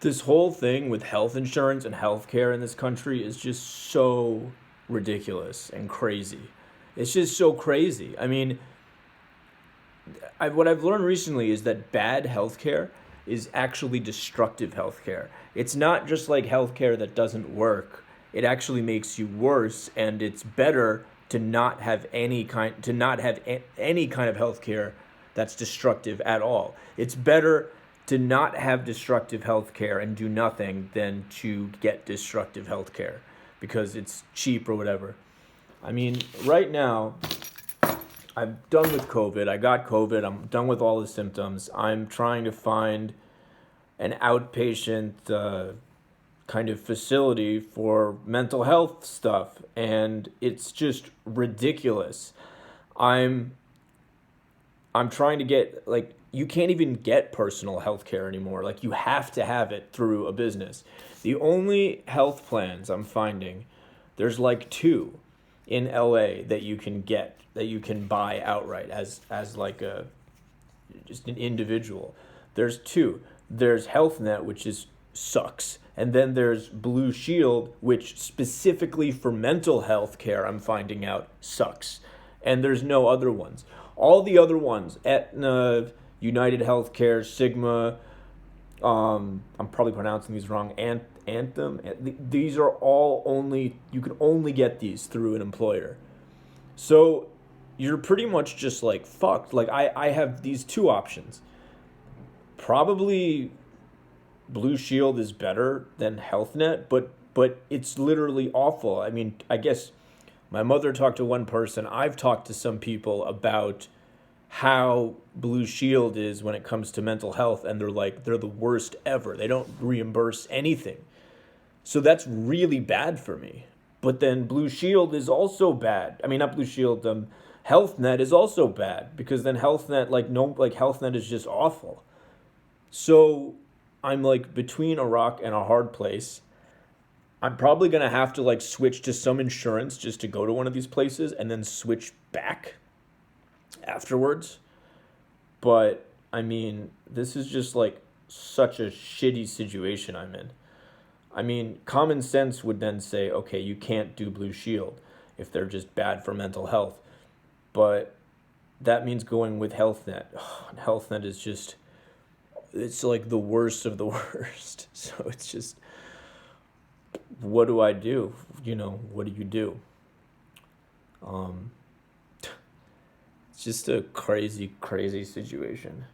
This whole thing with health insurance and healthcare in this country is just so ridiculous and crazy. It's just so crazy. I mean, what I've learned recently is that bad healthcare is actually destructive healthcare. It's not just like healthcare that doesn't work. It actually makes you worse, and it's better to not have any kind of healthcare that's destructive at all. It's better to not have destructive healthcare and do nothing than to get destructive healthcare because it's cheap or whatever. I mean, right now, I'm done with COVID. I got COVID. I'm done with all the symptoms. I'm trying to find an outpatient kind of facility for mental health stuff, and it's just ridiculous. I'm I'm trying to get like you can't even get personal health care anymore. Like you have to have it through a business. The only health plans I'm finding, there's like two in LA that you can get that you can buy outright as like a just an individual. There's two. There's HealthNet, which is sucks, and then there's Blue Shield, which specifically for mental health care, I'm finding out sucks, and there's no other ones. All the other ones, Aetna, United Healthcare, Sigma, I'm probably pronouncing these wrong. Anthem. These are all only you can only get these through an employer. So you're pretty much just like fucked. Like I have these two options. Probably Blue Shield is better than HealthNet, but it's literally awful. I mean, I guess my mother talked to one person. I've talked to some people about how Blue Shield is when it comes to mental health, and they're like they're the worst ever. They don't reimburse anything. So that's really bad for me. But then Blue Shield is also bad. I mean, not Blue Shield. HealthNet is also bad because then HealthNet, like no, like HealthNet is just awful. So I'm like between a rock and a hard place. I'm probably gonna have to like switch to some insurance just to go to one of these places and then switch back afterwards. But I mean, this is just like such a shitty situation I'm in. I mean, common sense would then say, okay, you can't do Blue Shield if they're just bad for mental health. But that means going with HealthNet. HealthNet is just, it's like the worst of the worst. So it's just, what do I do? You know, what do you do? Um, it's just a crazy, crazy situation.